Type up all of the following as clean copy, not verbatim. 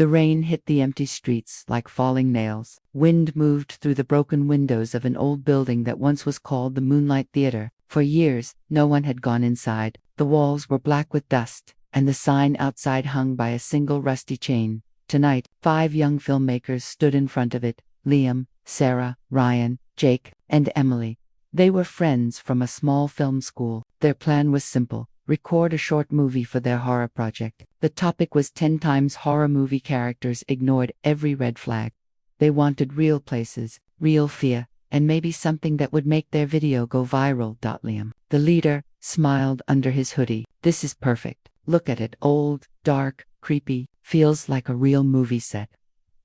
The rain hit the empty streets like falling nails. Wind moved through the broken windows of an old building that once was called the Moonlight Theater. For years, no one had gone inside. The walls were black with dust, and the sign outside hung by a single rusty chain. Tonight, 5 young filmmakers stood in front of it: Liam, Sarah, Ryan, Jake, and Emily. They were friends from a small film school. Their plan was simple: record a short movie for their horror project. The topic was 10 times horror movie characters ignored every red flag. They wanted real places, real fear, and maybe something that would make their video go viral. Liam, the leader, smiled under his hoodie. This is perfect. Look at it, old, dark, creepy, feels like a real movie set.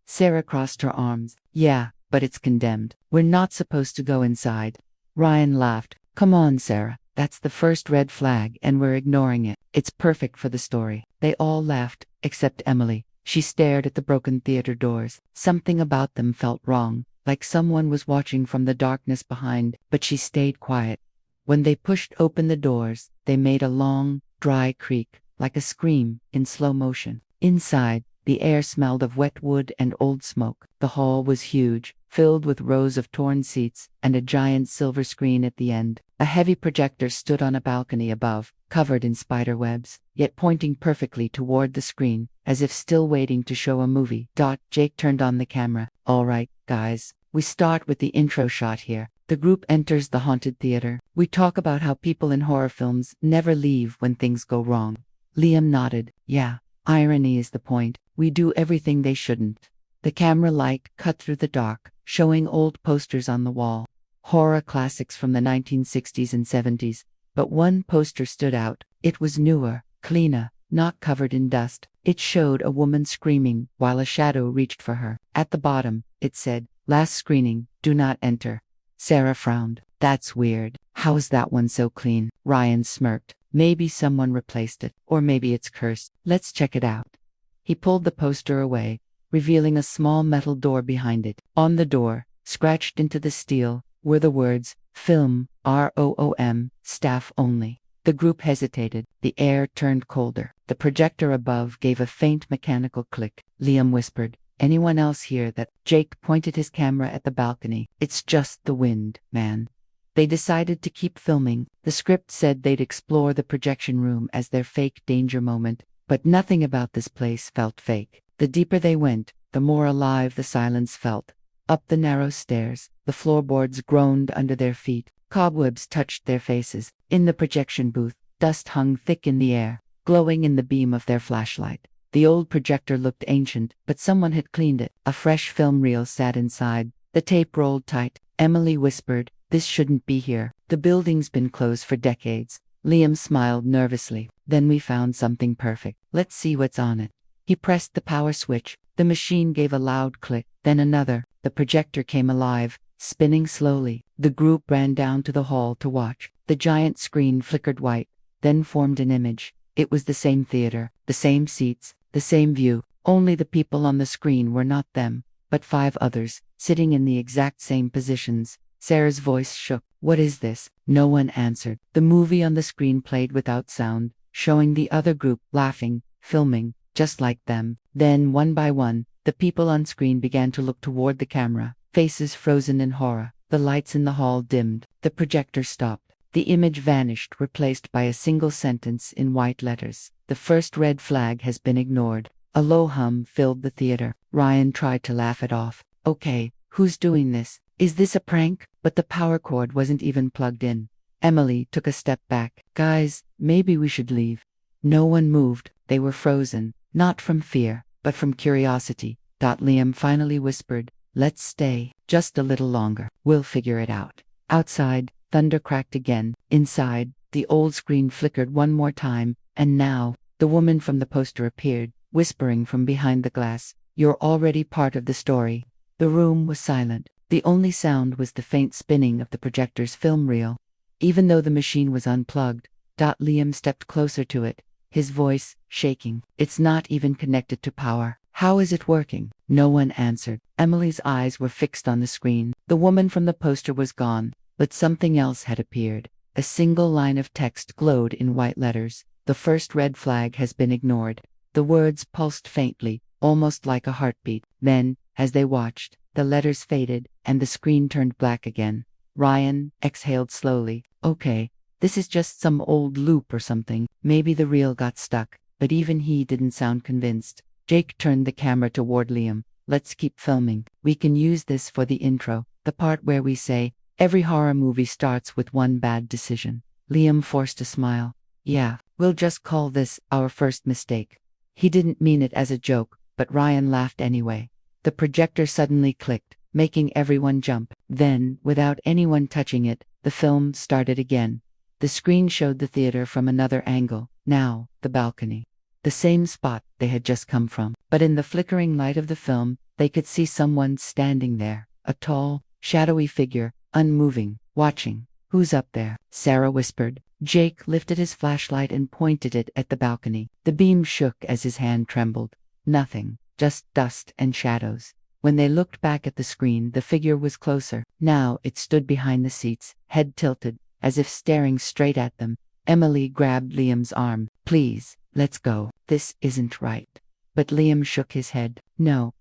Sarah crossed her arms. Yeah, but it's condemned. We're not supposed to go inside. Ryan laughed. Come on, Sarah. That's the first red flag and we're ignoring it. It's perfect for the story. They all laughed, except Emily. She stared at the broken theater doors. Something about them felt wrong, like someone was watching from the darkness behind, but she stayed quiet. When they pushed open the doors, they made a long, dry creak, like a scream, in slow motion. Inside, the air smelled of wet wood and old smoke. The hall was huge, filled with rows of torn seats and a giant silver screen at the end. A heavy projector stood on a balcony above, covered in spider webs, yet pointing perfectly toward the screen, as if still waiting to show a movie. Jake turned on the camera. All right, guys, we start with the intro shot here. The group enters the haunted theater. We talk about how people in horror films never leave when things go wrong. Liam nodded. Yeah, irony is the point. We do everything they shouldn't. The camera light cut through the dark, showing old posters on the wall. Horror classics from the 1960s and 70s. But one poster stood out. It was newer, cleaner, not covered in dust. It showed a woman screaming while a shadow reached for her. At the bottom, it said, "Last screening, do not enter." Sarah frowned. That's weird. How is that one so clean? Ryan smirked. Maybe someone replaced it, or maybe it's cursed. Let's check it out. He pulled the poster away, revealing a small metal door behind it. On the door, scratched into the steel, were the words, "Film, ROOM, staff only." The group hesitated. The air turned colder. The projector above gave a faint mechanical click. Liam whispered, "Anyone else hear that?" Jake pointed his camera at the balcony. "It's just the wind, man." They decided to keep filming. The script said they'd explore the projection room as their fake danger moment, but nothing about this place felt fake. The deeper they went, the more alive the silence felt. Up the narrow stairs, the floorboards groaned under their feet. Cobwebs touched their faces. In the projection booth, dust hung thick in the air, glowing in the beam of their flashlight. The old projector looked ancient, but someone had cleaned it. A fresh film reel sat inside. The tape rolled tight. Emily whispered, "This shouldn't be here. The building's been closed for decades." Liam smiled nervously. "Then we found something perfect. Let's see what's on it." He pressed the power switch. The machine gave a loud click, then another. The projector came alive, spinning slowly. The group ran down to the hall to watch. The giant screen flickered white, then formed an image. It was the same theater, the same seats, the same view. Only the people on the screen were not them, but 5 others, sitting in the exact same positions. Sarah's voice shook. "What is this?" No one answered. The movie on the screen played without sound, showing the other group laughing, filming, just like them. Then, one by one, the people on screen began to look toward the camera, faces frozen in horror. The lights in the hall dimmed. The projector stopped. The image vanished, replaced by a single sentence in white letters. "The first red flag has been ignored." A low hum filled the theater. Ryan tried to laugh it off. "Okay, who's doing this? Is this a prank?" But the power cord wasn't even plugged in. Emily took a step back. "Guys, maybe we should leave." No one moved. They were frozen, not from fear, but from curiosity. Liam finally whispered, "Let's stay, just a little longer. We'll figure it out." Outside, thunder cracked again. Inside, the old screen flickered one more time, and now, the woman from the poster appeared, whispering from behind the glass, "You're already part of the story." The room was silent. The only sound was the faint spinning of the projector's film reel. Even though the machine was unplugged, Liam stepped closer to it, his voice shaking. "It's not even connected to power. How is it working?" No one answered. Emily's eyes were fixed on the screen. The woman from the poster was gone, but something else had appeared. A single line of text glowed in white letters. "The first red flag has been ignored." The words pulsed faintly, almost like a heartbeat. Then, as they watched, the letters faded, and the screen turned black again. Ryan exhaled slowly. Okay, this is just some old loop or something. Maybe the reel got stuck, but even he didn't sound convinced. Jake turned the camera toward Liam. Let's keep filming. We can use this for the intro, the part where we say, every horror movie starts with one bad decision. Liam forced a smile. Yeah, we'll just call this our first mistake. He didn't mean it as a joke, but Ryan laughed anyway. The projector suddenly clicked, making everyone jump. Then, without anyone touching it, the film started again. The screen showed the theater from another angle, now, the balcony. The same spot they had just come from. But in the flickering light of the film, they could see someone standing there. A tall, shadowy figure, unmoving, watching. Who's up there? Sarah whispered. Jake lifted his flashlight and pointed it at the balcony. The beam shook as his hand trembled. Nothing, just dust and shadows. When they looked back at the screen, the figure was closer. Now it stood behind the seats, head tilted, as if staring straight at them. Emily grabbed Liam's arm. Please, let's go. This isn't right. But Liam shook his head. No,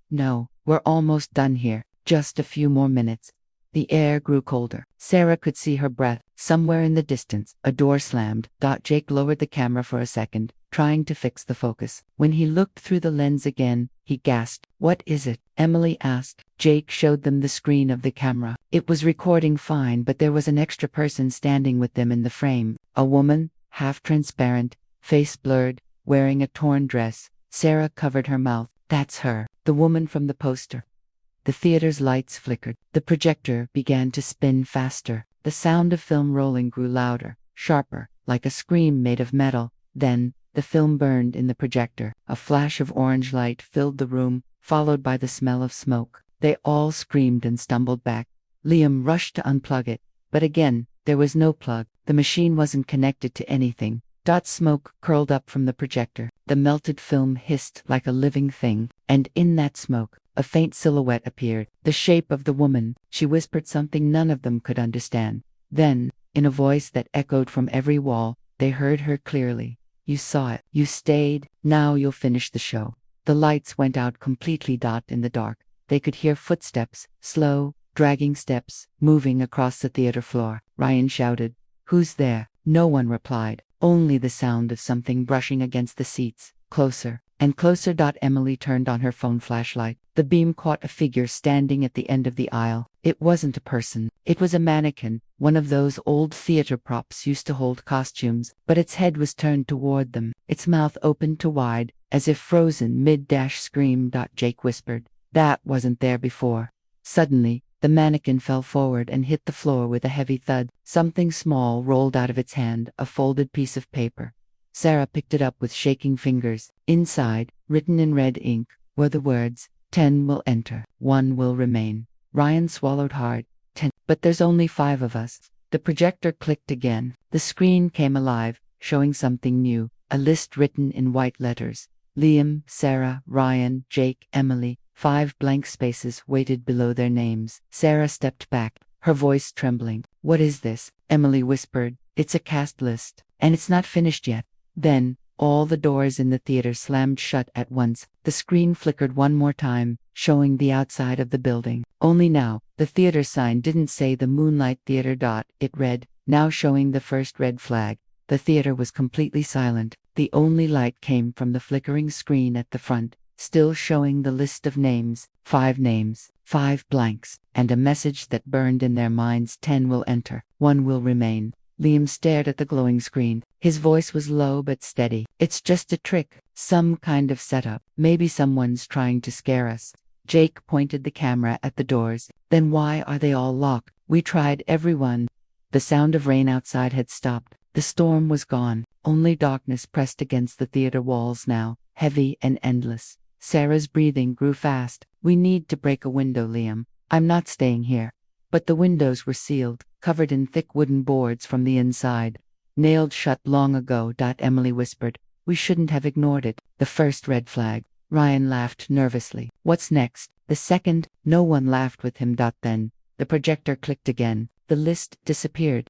we're almost done here. Just a few more minutes. The air grew colder. Sarah could see her breath. Somewhere in the distance, a door slammed. Jake lowered the camera for a second, trying to fix the focus. When he looked through the lens again, he gasped. What is it? Emily asked. Jake showed them the screen of the camera. It was recording fine, but there was an extra person standing with them in the frame. A woman, half transparent, face blurred, wearing a torn dress. Sarah covered her mouth. That's her, the woman from the poster. The theater's lights flickered. The projector began to spin faster. The sound of film rolling grew louder, sharper, like a scream made of metal. Then, the film burned in the projector. A flash of orange light filled the room, followed by the smell of smoke. They all screamed and stumbled back. Liam rushed to unplug it, but again, there was no plug. The machine wasn't connected to anything. Smoke curled up from the projector. The melted film hissed like a living thing, and in that smoke, a faint silhouette appeared. The shape of the woman. She whispered something none of them could understand. Then, in a voice that echoed from every wall, they heard her clearly. You saw it. You stayed. Now you'll finish the show. The lights went out completely. In the dark, they could hear footsteps, slow, dragging steps, moving across the theater floor. Ryan shouted, "Who's there?" No one replied. Only the sound of something brushing against the seats. Closer and closer. Emily turned on her phone flashlight. The beam caught a figure standing at the end of the aisle. It wasn't a person. It was a mannequin, one of those old theater props used to hold costumes, but its head was turned toward them, its mouth opened to wide, as if frozen mid-scream. Jake whispered. That wasn't there before. Suddenly, the mannequin fell forward and hit the floor with a heavy thud. Something small rolled out of its hand, a folded piece of paper. Sarah picked it up with shaking fingers. Inside, written in red ink, were the words, 10 will enter, 1 will remain. Ryan swallowed hard. 10. But there's only 5 of us. The projector clicked again. The screen came alive, showing something new. A list written in white letters. Liam, Sarah, Ryan, Jake, Emily. 5 blank spaces waited below their names. Sarah stepped back, her voice trembling. What is this? Emily whispered. It's a cast list, and it's not finished yet. Then, all the doors in the theater slammed shut at once. The screen flickered one more time, showing the outside of the building. Only now, the theater sign didn't say the Moonlight Theater. It read, now showing the first red flag. The theater was completely silent. The only light came from the flickering screen at the front, still showing the list of names, 5 names, 5 blanks, and a message that burned in their minds. 10 will enter, 1 will remain. Liam stared at the glowing screen. His voice was low but steady. It's just a trick, some kind of setup. Maybe someone's trying to scare us. Jake pointed the camera at the doors. Then why are they all locked? We tried everyone. The sound of rain outside had stopped. The storm was gone. Only darkness pressed against the theater walls now, heavy and endless. Sarah's breathing grew fast. We need to break a window, Liam. I'm not staying here. But the windows were sealed, covered in thick wooden boards from the inside. Nailed shut long ago. Emily whispered. We shouldn't have ignored it. The first red flag. Ryan laughed nervously. What's next? The second. No one laughed with him. Then, the projector clicked again. The list disappeared.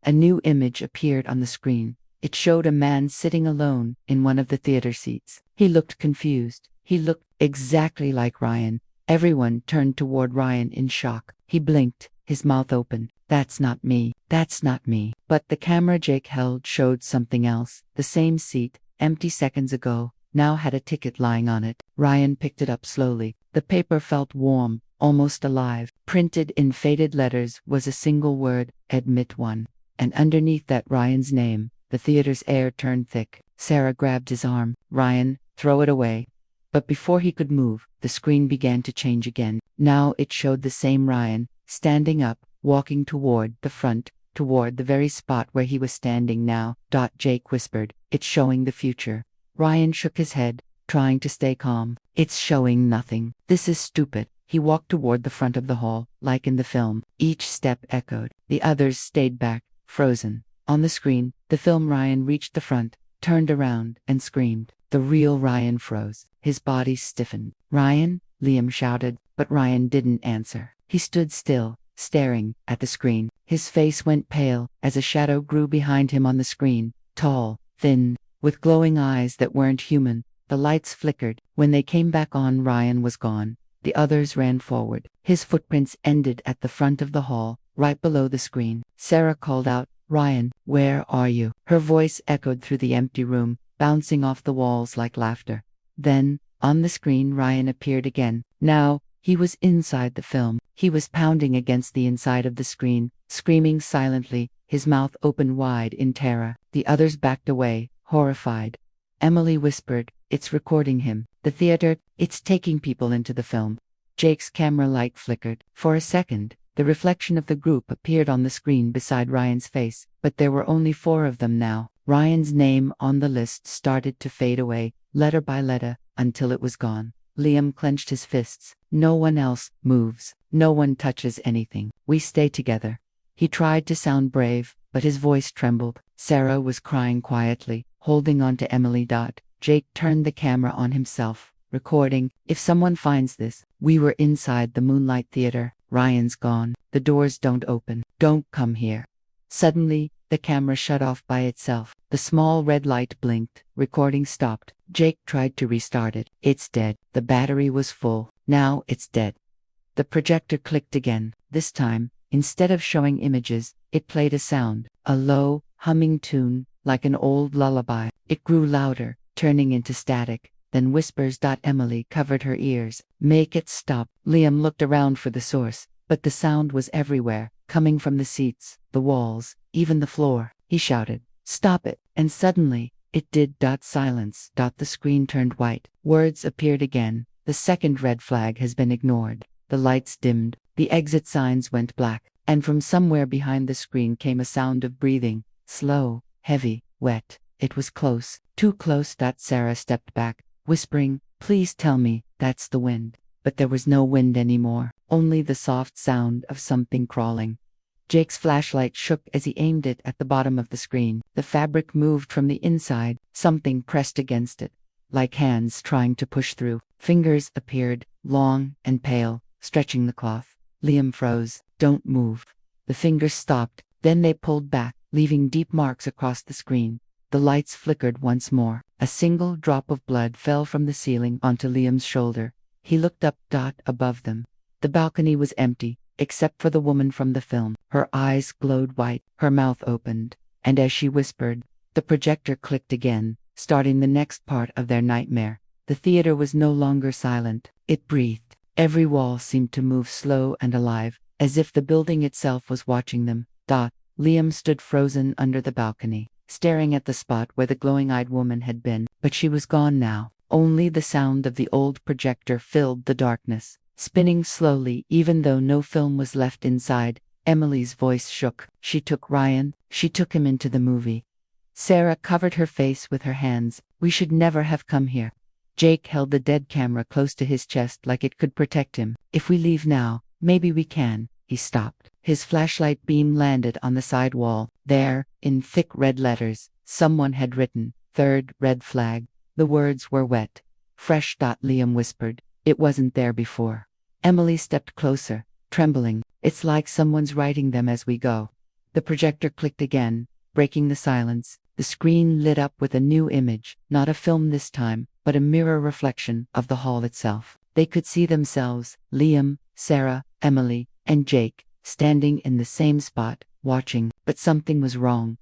A new image appeared on the screen. It showed a man sitting alone in one of the theater seats. He looked confused. He looked exactly like Ryan. Everyone turned toward Ryan in shock. He blinked, his mouth open. That's not me. That's not me. But the camera Jake held showed something else. The same seat, empty seconds ago, now had a ticket lying on it. Ryan picked it up slowly. The paper felt warm, almost alive. Printed in faded letters was a single word, admit one. And underneath that Ryan's name. The theater's air turned thick. Sarah grabbed his arm. Ryan, throw it away. But before he could move, the screen began to change again. Now it showed the same Ryan, standing up, walking toward the front, toward the very spot where he was standing now. Jake whispered, it's showing the future. Ryan shook his head, trying to stay calm. It's showing nothing. This is stupid. He walked toward the front of the hall, like in the film. Each step echoed. The others stayed back, frozen. On the screen, the film Ryan reached the front, turned around, and screamed. The real Ryan froze. His body stiffened. Ryan? Liam shouted, but Ryan didn't answer. He stood still, staring at the screen. His face went pale as a shadow grew behind him on the screen, tall, thin, with glowing eyes that weren't human. The lights flickered. When they came back on, Ryan was gone. The others ran forward. His footprints ended at the front of the hall, right below the screen. Sarah called out, Ryan, where are you? Her voice echoed through the empty room, bouncing off the walls like laughter. Then, on the screen, Ryan appeared again. Now, he was inside the film. He was pounding against the inside of the screen, screaming silently, his mouth open wide in terror. The others backed away, horrified. Emily whispered, it's recording him. The theater, it's taking people into the film. Jake's camera light flickered. For a second, the reflection of the group appeared on the screen beside Ryan's face, but there were only 4 of them now. Ryan's name on the list started to fade away, letter by letter, until it was gone. Liam clenched his fists. No one else moves. No one touches anything. We stay together. He tried to sound brave, but his voice trembled. Sarah was crying quietly, holding on to Emily. Jake turned the camera on himself, recording, if someone finds this, we were inside the Moonlight Theater. Ryan's gone. The doors don't open. Don't come here. Suddenly, the camera shut off by itself. The small red light blinked. Recording stopped. Jake tried to restart it. It's dead. The battery was full. Now it's dead. The projector clicked again. This time, instead of showing images, it played a sound. A low, humming tune, like an old lullaby. It grew louder, turning into static. Then whispers. Emily covered her ears. Make it stop. Liam looked around for the source, but the sound was everywhere, coming from the seats, the walls, even the floor. He shouted, stop it, and suddenly, it did. Silence. The screen turned white. Words appeared again. The second red flag has been ignored. The lights dimmed. The exit signs went black, and from somewhere behind the screen came a sound of breathing, slow, heavy, wet. It was close, too close. Sarah stepped back, whispering, please tell me, that's the wind. But there was no wind anymore, only the soft sound of something crawling. Jake's flashlight shook as he aimed it at the bottom of the screen. The fabric moved from the inside, something pressed against it, like hands trying to push through. Fingers appeared, long and pale, stretching the cloth. Liam froze. Don't move. The fingers stopped, then they pulled back, leaving deep marks across the screen. The lights flickered once more. A single drop of blood fell from the ceiling onto Liam's shoulder. He looked up. Above them. The balcony was empty, except for the woman from the film. Her eyes glowed white, her mouth opened, and as she whispered, the projector clicked again, starting the next part of their nightmare. The theater was no longer silent. It breathed. Every wall seemed to move slow and alive, as if the building itself was watching them. Liam stood frozen under the balcony, staring at the spot where the glowing-eyed woman had been, but she was gone now. Only the sound of the old projector filled the darkness, spinning slowly even though no film was left inside. Emily's voice shook. She took Ryan. She took him into the movie. Sarah covered her face with her hands. We should never have come here. Jake held the dead camera close to his chest like it could protect him. If we leave now, maybe we can. He stopped. His flashlight beam landed on the side wall. There, in thick red letters, someone had written, "Third red flag." The words were wet. Fresh. Liam whispered. It wasn't there before. Emily stepped closer, trembling. It's like someone's writing them as we go. The projector clicked again, breaking the silence. The screen lit up with a new image, not a film this time, but a mirror reflection of the hall itself. They could see themselves, Liam, Sarah, Emily, and Jake, standing in the same spot, watching, but something was wrong.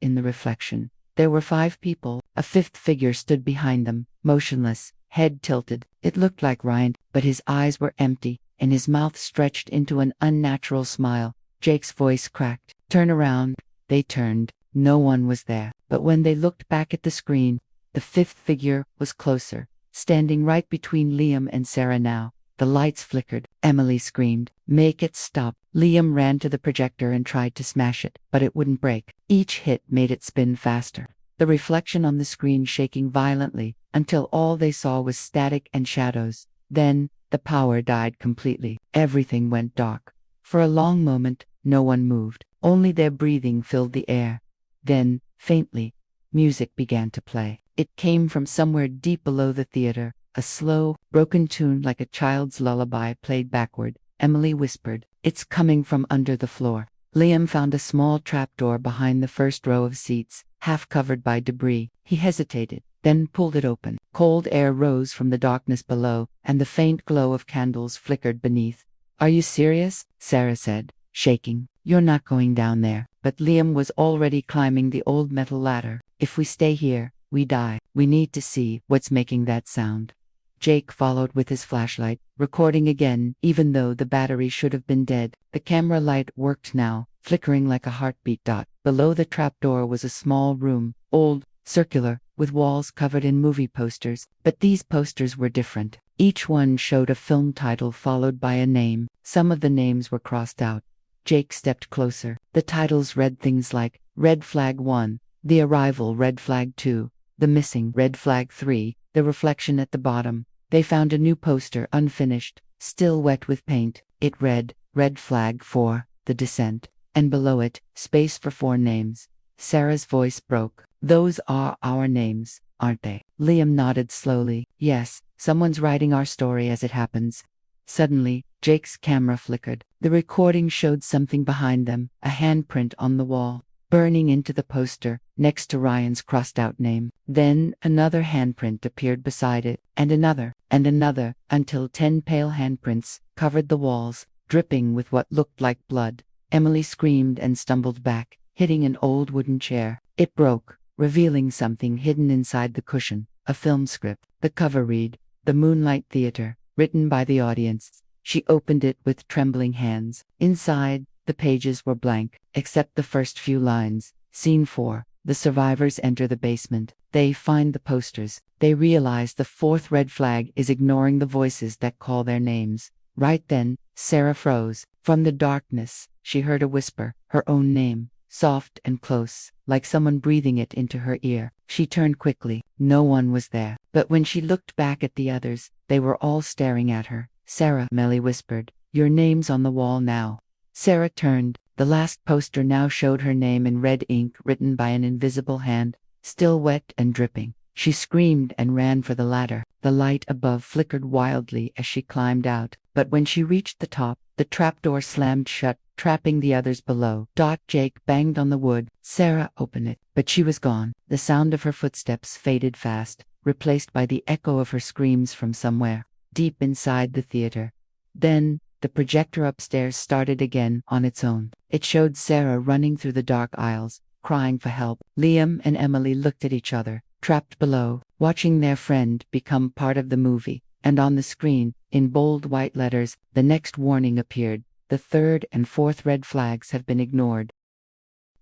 In the reflection, there were 5 people. A 5th figure stood behind them, motionless, head tilted. It looked like Ryan, but his eyes were empty, and his mouth stretched into an unnatural smile. Jake's voice cracked. Turn around. They turned. No one was there. But when they looked back at the screen, the 5th figure was closer, standing right between Liam and Sarah now. The lights flickered. Emily screamed, "Make it stop." Liam ran to the projector and tried to smash it, but it wouldn't break. Each hit made it spin faster, the reflection on the screen shaking violently, until all they saw was static and shadows. Then, the power died completely. Everything went dark. For a long moment, no one moved. Only their breathing filled the air. Then, faintly, music began to play. It came from somewhere deep below the theater. A slow, broken tune like a child's lullaby played backward. Emily whispered, "It's coming from under the floor." Liam found a small trapdoor behind the first row of seats, half covered by debris. He hesitated, then pulled it open. Cold air rose from the darkness below, and the faint glow of candles flickered beneath. "Are you serious?" Sarah said, shaking. "You're not going down there." But Liam was already climbing the old metal ladder. "If we stay here, we die. We need to see what's making that sound." Jake followed with his flashlight, recording again, even though the battery should have been dead. The camera light worked now, flickering like a heartbeat. Below the trapdoor was a small room, old, circular, with walls covered in movie posters. But these posters were different. Each one showed a film title followed by a name. Some of the names were crossed out. Jake stepped closer. The titles read things like Red Flag 1, The Arrival Red Flag 2, The Missing Red Flag 3, The Reflection at the bottom. They found a new poster, unfinished, still wet with paint. It read, Red Flag 4, The Descent, and below it, space for 4 names. Sarah's voice broke. "Those are our names, aren't they?" Liam nodded slowly. "Yes, someone's writing our story as it happens." Suddenly, Jake's camera flickered. The recording showed something behind them, a handprint on the wall, burning into the poster, next to Ryan's crossed-out name. Then another handprint appeared beside it, and another, until 10 pale handprints covered the walls, dripping with what looked like blood. Emily screamed and stumbled back, hitting an old wooden chair. It broke, revealing something hidden inside the cushion, a film script. The cover read, "The Moonlight Theater," written by the audience. She opened it with trembling hands. Inside, the pages were blank, except the first few lines. Scene 4. The survivors enter the basement. They find the posters. They realize the 4th red flag is ignoring the voices that call their names. Right then, Sarah froze. From the darkness, she heard a whisper, her own name, soft and close, like someone breathing it into her ear. She turned quickly. No one was there. But when she looked back at the others, they were all staring at her. "Sarah," Melly whispered, "your name's on the wall now." Sarah turned. The last poster now showed her name in red ink written by an invisible hand, still wet and dripping. She screamed and ran for the ladder. The light above flickered wildly as she climbed out, but when she reached the top, the trapdoor slammed shut, trapping the others below. Jake banged on the wood. "Sarah, open it." But she was gone. The sound of her footsteps faded fast, replaced by the echo of her screams from somewhere deep inside the theater. Then, the projector upstairs started again on its own. It showed Sarah running through the dark aisles, crying for help. Liam and Emily looked at each other, trapped below, watching their friend become part of the movie. And on the screen, in bold white letters, the next warning appeared. "The 3rd and 4th red flags have been ignored."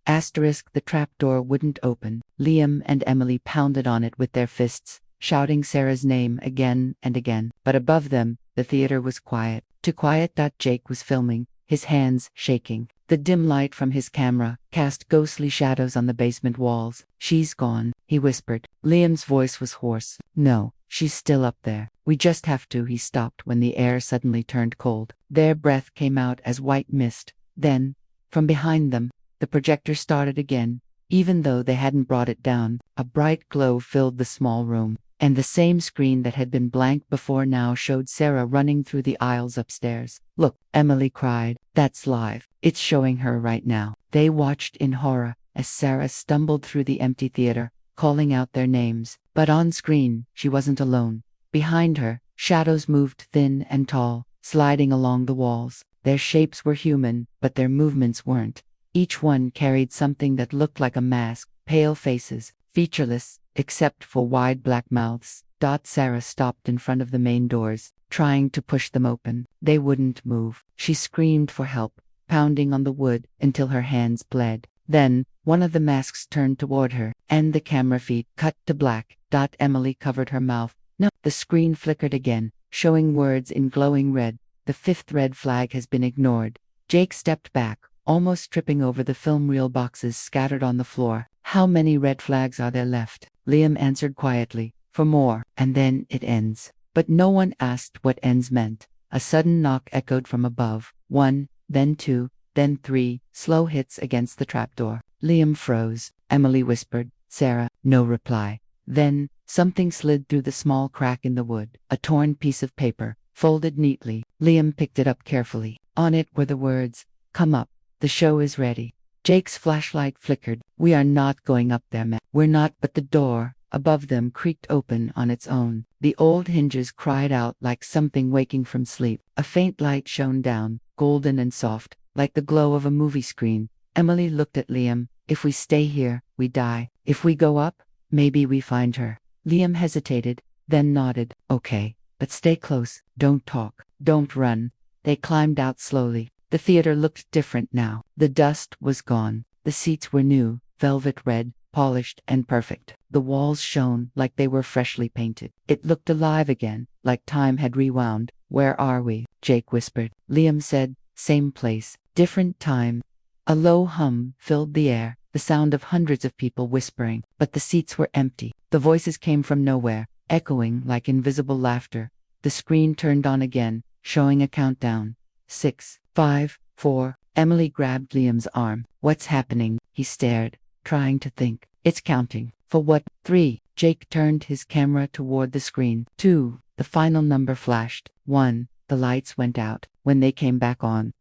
Asterisk, the trapdoor wouldn't open. Liam and Emily pounded on it with their fists, shouting Sarah's name again and again. But above them, the theater was quiet. Too quiet. Jake was filming, his hands shaking. The dim light from his camera cast ghostly shadows on the basement walls. "She's gone," he whispered. Liam's voice was hoarse. "No, she's still up there. We just have to." He stopped when the air suddenly turned cold. Their breath came out as white mist. Then, from behind them, the projector started again. Even though they hadn't brought it down, a bright glow filled the small room. And the same screen that had been blank before now showed Sarah running through the aisles upstairs. "Look," Emily cried. "That's live. It's showing her right now." They watched in horror as Sarah stumbled through the empty theater, calling out their names. But on screen, she wasn't alone. Behind her, shadows moved thin and tall, sliding along the walls. Their shapes were human, but their movements weren't. Each one carried something that looked like a mask, pale faces, featureless, except for wide black mouths. Sarah stopped in front of the main doors, trying to push them open. They wouldn't move. She screamed for help, pounding on the wood until her hands bled. Then, one of the masks turned toward her, and the camera feed cut to black. Emily covered her mouth. No, the screen flickered again, showing words in glowing red. The fifth red flag has been ignored. Jake stepped back, almost tripping over the film reel boxes scattered on the floor. How many red flags are there left? Liam answered quietly. For more, and then it ends. But no one asked what ends meant. A sudden knock echoed from above. 1, then 2, then 3, slow hits against the trapdoor. Liam froze. Emily whispered, "Sarah." No reply. Then, something slid through the small crack in the wood. A torn piece of paper, folded neatly. Liam picked it up carefully. On it were the words, "Come up. The show is ready." Jake's flashlight flickered. "We are not going up there, We're not." But the door above them creaked open on its own. The old hinges cried out like something waking from sleep. A faint light shone down, golden and soft, like the glow of a movie screen. Emily looked at Liam. "If we stay here, we die. If we go up, maybe we find her." Liam hesitated, then nodded. "Okay, but stay close. Don't talk. Don't run." They climbed out slowly. The theater looked different now. The dust was gone. The seats were new, velvet red, polished and perfect. The walls shone like they were freshly painted. It looked alive again, like time had rewound. "Where are we?" Jake whispered. Liam said, "Same place, different time." A low hum filled the air, the sound of hundreds of people whispering, but the seats were empty. The voices came from nowhere, echoing like invisible laughter. The screen turned on again, showing a countdown. 6, 5, 4. Emily grabbed Liam's arm. "What's happening?" He stared, trying to think. "It's counting. For what?" 3. Jake turned his camera toward the screen. 2. The final number flashed. 1. The lights went out. When they came back on,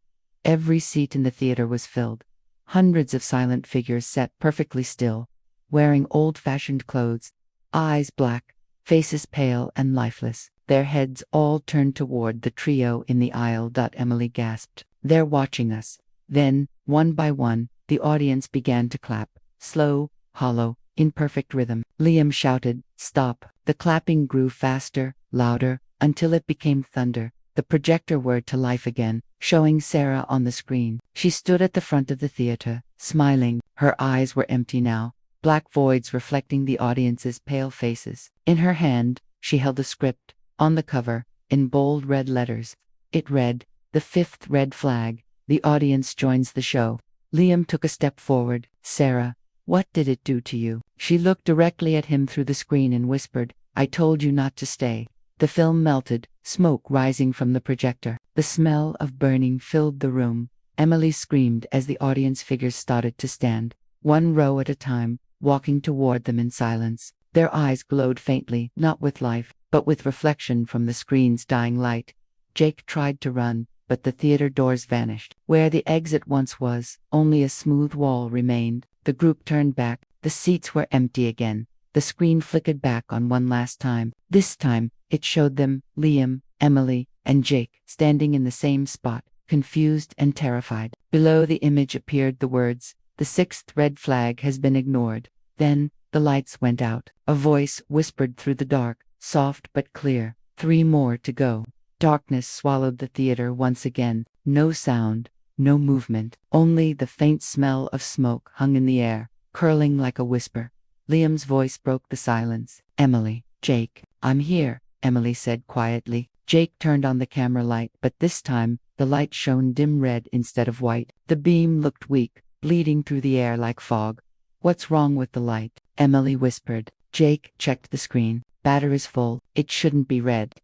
every seat in the theater was filled. Hundreds of silent figures sat perfectly still, wearing old-fashioned clothes, eyes black, faces pale and lifeless, their heads all turned toward the trio in the aisle. Emily gasped. "They're watching us." Then, one by one, the audience began to clap. Slow, hollow, in perfect rhythm. Liam shouted, "Stop." The clapping grew faster, louder, until it became thunder. The projector whirred to life again, showing Sarah on the screen. She stood at the front of the theater, smiling. Her eyes were empty now, black voids reflecting the audience's pale faces. In her hand, she held a script. On the cover, in bold red letters, it read, "The fifth red flag. The audience joins the show." Liam took a step forward. "Sarah, what did it do to you?" She looked directly at him through the screen and whispered, "I told you not to stay." The film melted, smoke rising from the projector. The smell of burning filled the room. Emily screamed as the audience figures started to stand, one row at a time, walking toward them in silence. Their eyes glowed faintly, not with life, but with reflection from the screen's dying light. Jake tried to run, but the theater doors vanished. Where the exit once was, only a smooth wall remained. The group turned back. The seats were empty again. The screen flickered back on one last time. This time, it showed them, Liam, Emily, and Jake, standing in the same spot, confused and terrified. Below the image appeared the words, "The sixth red flag has been ignored." Then, the lights went out. A voice whispered through the dark, soft but clear, "3 more to go." Darkness swallowed the theater once again. No sound, no movement, only the faint smell of smoke hung in the air, curling like a whisper. Liam's voice broke the silence. "Emily." "Jake." "I'm here," Emily said quietly. Jake turned on the camera light, but this time, the light shone dim red instead of white. The beam looked weak, bleeding through the air like fog. "What's wrong with the light?" Emily whispered. Jake checked the screen. "Battery's full. It shouldn't be red."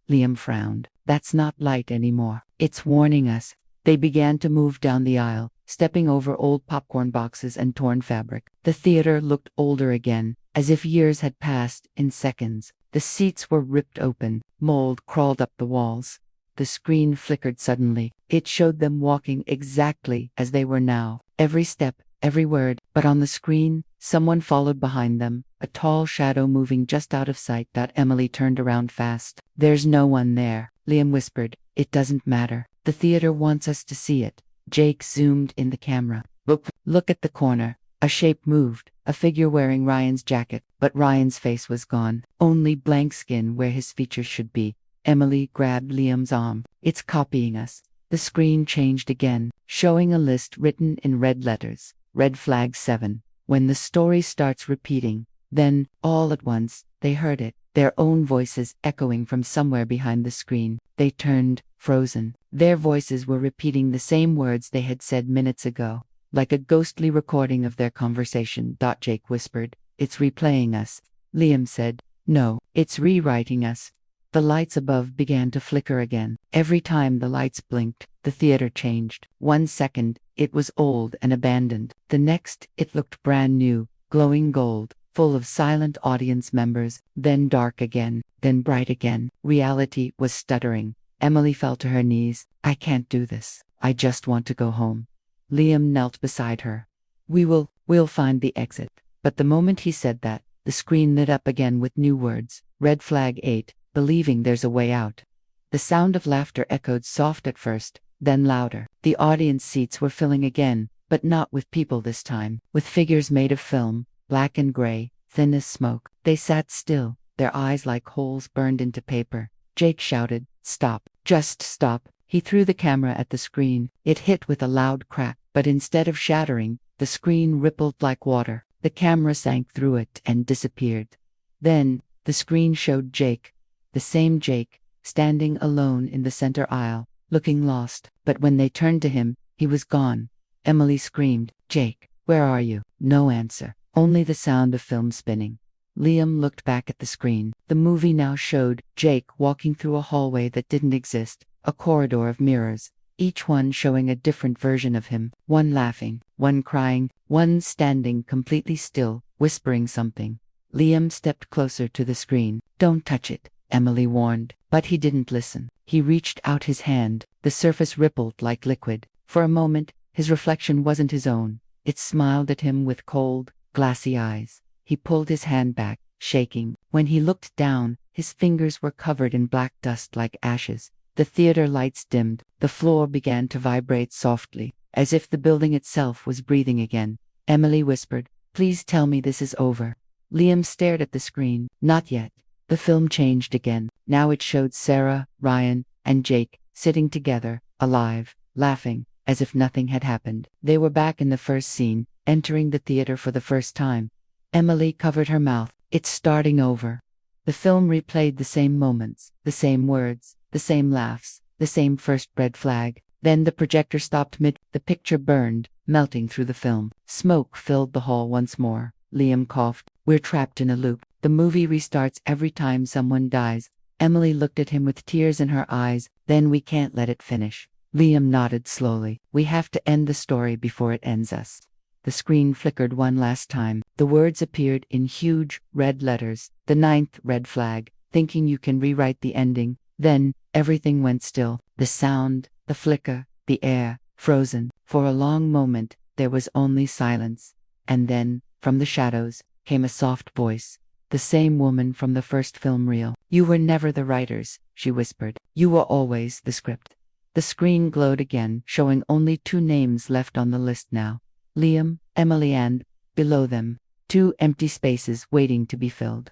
Liam frowned. "That's not light anymore. It's warning us." They began to move down the aisle, stepping over old popcorn boxes and torn fabric. The theater looked older again, as if years had passed in seconds. The seats were ripped open. Mold crawled up the walls. The screen flickered suddenly. It showed them walking exactly as they were now. Every step, every word. But on the screen, Someone followed behind them, a tall shadow moving just out of sight. Emily turned around fast. There's no one there, Liam whispered. It doesn't matter. The theater wants us to see it. Jake zoomed in the camera. Look at the corner. A shape moved, a figure wearing Ryan's jacket, but Ryan's face was gone. Only blank skin where his features should be. Emily grabbed Liam's arm. It's copying us. The screen changed again, showing a list written in red letters. Red flag 7. When the story starts repeating, then, all at once, they heard it, their own voices echoing from somewhere behind the screen. They turned, frozen. Their voices were repeating the same words they had said minutes ago, like a ghostly recording of their conversation. Jake whispered. It's replaying us. Liam said. No, it's rewriting us. The lights above began to flicker again. Every time the lights blinked, the theater changed. 1 second, it was old and abandoned. The next, it looked brand new, glowing gold, full of silent audience members, then dark again, then bright again. Reality was stuttering. Emily fell to her knees. I can't do this. I just want to go home. Liam knelt beside her. We'll find the exit. But the moment he said that, the screen lit up again with new words. Red flag 8. Believing there's a way out. The sound of laughter echoed soft at first, then louder. The audience seats were filling again, but not with people this time, with figures made of film, black and gray, thin as smoke. They sat still, their eyes like holes burned into paper. Jake shouted, "Stop, just stop." He threw the camera at the screen. It hit with a loud crack, but instead of shattering, the screen rippled like water. The camera sank through it and disappeared. Then, the screen showed Jake. The same Jake, standing alone in the center aisle, looking lost. But when they turned to him, he was gone. Emily screamed, "Jake, where are you?" No answer, only the sound of film spinning. Liam looked back at the screen. The movie now showed Jake walking through a hallway that didn't exist, a corridor of mirrors, each one showing a different version of him, one laughing, one crying, one standing completely still, whispering something. Liam stepped closer to the screen. "Don't touch it," Emily warned, but he didn't listen. He reached out his hand. The surface rippled like liquid. For a moment, his reflection wasn't his own. It smiled at him with cold, glassy eyes. He pulled his hand back, shaking. When he looked down, his fingers were covered in black dust like ashes. The theater lights dimmed. The floor began to vibrate softly, as if the building itself was breathing again. Emily whispered, "Please tell me this is over." Liam stared at the screen. Not yet. The film changed again. Now it showed Sarah, Ryan, and Jake sitting together, alive, laughing, as if nothing had happened. They were back in the first scene, entering the theater for the first time. Emily covered her mouth. It's starting over. The film replayed the same moments, the same words, the same laughs, the same first red flag. Then the projector stopped mid. The picture burned, melting through the film. Smoke filled the hall once more. Liam coughed. We're trapped in a loop. The movie restarts every time someone dies. Emily looked at him with tears in her eyes. Then we can't let it finish. Liam nodded slowly. We have to end the story before it ends us. The screen flickered one last time. The words appeared in huge, red letters. The 9th red flag. Thinking you can rewrite the ending. Then, everything went still. The sound, the flicker, the air, frozen. For a long moment, there was only silence. And then, from the shadows, came a soft voice. The same woman from the first film reel. "You were never the writers," she whispered. "You were always the script." The screen glowed again, showing only 2 names left on the list now. Liam, Emily, and, below them, 2 empty spaces waiting to be filled.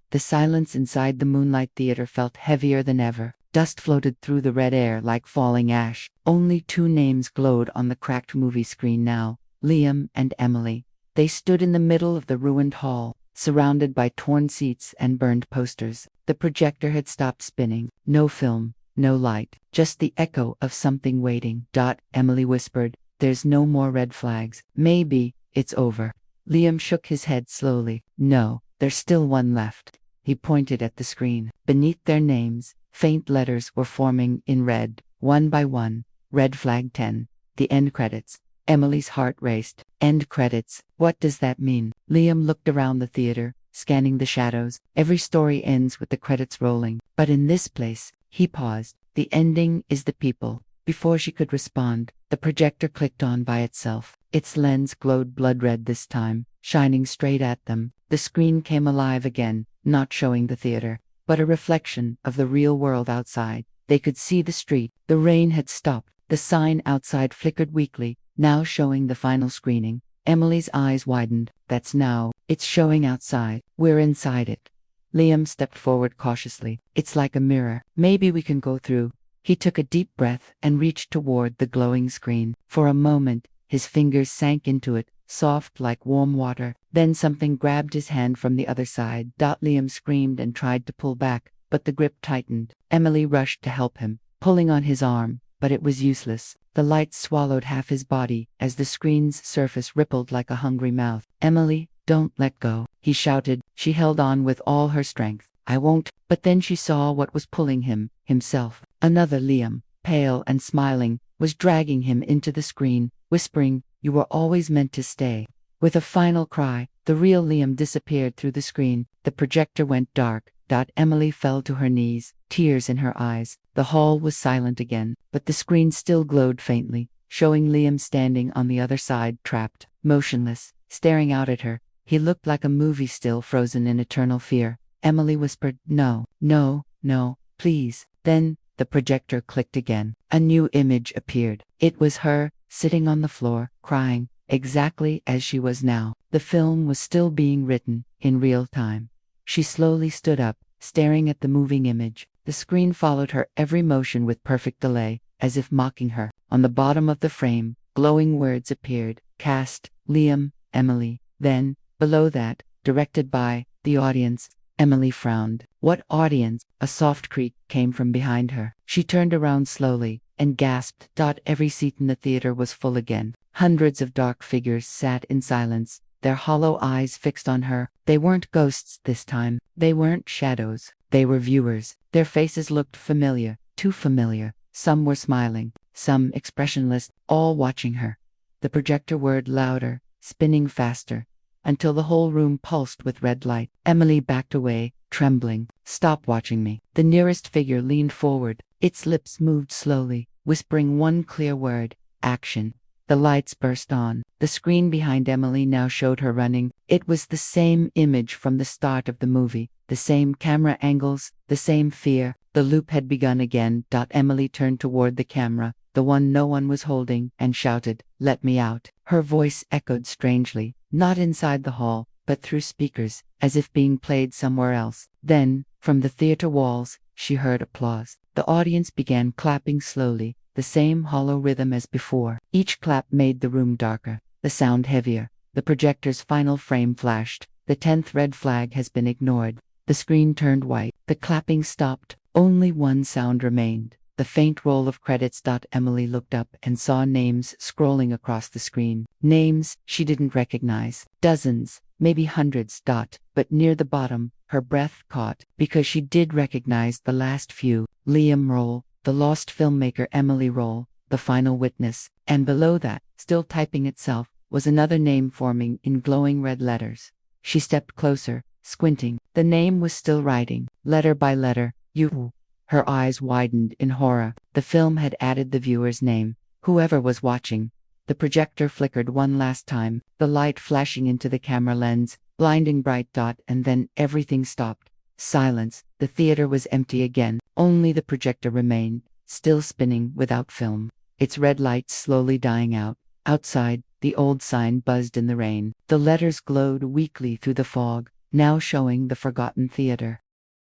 The silence inside the Moonlight Theater felt heavier than ever. Dust floated through the red air like falling ash. Only 2 names glowed on the cracked movie screen now. Liam and Emily. They stood in the middle of the ruined hall, surrounded by torn seats and burned posters. The projector had stopped spinning. No film, no light, just the echo of something waiting. Emily whispered, "There's no more red flags. Maybe it's over." Liam shook his head slowly. "No, there's still one left." He pointed at the screen. Beneath their names, faint letters were forming in red, one by one. Red flag 10. The end credits. Emily's heart raced. End credits. What does that mean? Liam looked around the theater, scanning the shadows. Every story ends with the credits rolling. But in this place, he paused. The ending is the people. Before she could respond, the projector clicked on by itself. Its lens glowed blood red this time, shining straight at them. The screen came alive again, not showing the theater, but a reflection of the real world outside. They could see the street. The rain had stopped. The sign outside flickered weakly, now showing the final screening. Emily's eyes widened. That's now. It's showing outside. We're inside it. Liam stepped forward cautiously. It's like a mirror. Maybe we can go through. He took a deep breath and reached toward the glowing screen. For a moment, his fingers sank into it, soft like warm water. Then something grabbed his hand from the other side. Liam screamed and tried to pull back, but the grip tightened. Emily rushed to help him, pulling on his arm, but it was useless. The light swallowed half his body as the screen's surface rippled like a hungry mouth. Emily, don't let go, he shouted. She held on with all her strength. I won't. But then she saw what was pulling him, himself. Another Liam, pale and smiling, was dragging him into the screen, whispering, "You were always meant to stay." With a final cry, the real Liam disappeared through the screen. The projector went dark. Emily fell to her knees, tears in her eyes. The hall was silent again, but the screen still glowed faintly, showing Liam standing on the other side, trapped, motionless, staring out at her. He looked like a movie still frozen in eternal fear. Emily whispered, "No, no, no, please." Then, the projector clicked again. A new image appeared. It was her, sitting on the floor, crying, exactly as she was now. The film was still being written, in real time. She slowly stood up, staring at the moving image. The screen followed her every motion with perfect delay, as if mocking her. On the bottom of the frame, glowing words appeared. Cast, Liam, Emily. Then, below that, directed by, the audience. Emily frowned. What audience? A soft creak came from behind her. She turned around slowly, and gasped. Every seat in the theater was full again. Hundreds of dark figures sat in silence, their hollow eyes fixed on her. They weren't ghosts this time. They weren't shadows. They were viewers. Their faces looked familiar, too familiar. Some were smiling, some expressionless, all watching her. The projector whirred louder, spinning faster, until the whole room pulsed with red light. Emily backed away, trembling. "Stop watching me." The nearest figure leaned forward. Its lips moved slowly, whispering one clear word: action. The lights burst on. The screen behind Emily now showed her running. It was the same image from the start of the movie, the same camera angles, the same fear. The loop had begun again. Emily turned toward the camera, the one no one was holding, and shouted, "Let me out." Her voice echoed strangely, not inside the hall, but through speakers, as if being played somewhere else. Then, from the theater walls, she heard applause. The audience began clapping slowly, the same hollow rhythm as before. Each clap made the room darker, the sound heavier. The projector's final frame flashed. The 10th red flag has been ignored. The screen turned white. The clapping stopped. Only one sound remained. The faint roll of credits. Emily looked up and saw names scrolling across the screen. Names she didn't recognize. Dozens, maybe hundreds. But near the bottom, her breath caught, because she did recognize the last few. Liam Roll, the lost filmmaker. Emily Roll, the final witness. And below that, still typing itself, was another name forming in glowing red letters. She stepped closer, squinting. The name was still writing, letter by letter. You. Her eyes widened in horror. The film had added the viewer's name, whoever was watching. The projector flickered one last time, the light flashing into the camera lens, blinding bright. And then everything stopped. Silence. The theater was empty again. Only the projector remained, still spinning without film, its red lights slowly dying out. Outside, the old sign buzzed in the rain. The letters glowed weakly through the fog, now showing the forgotten theater.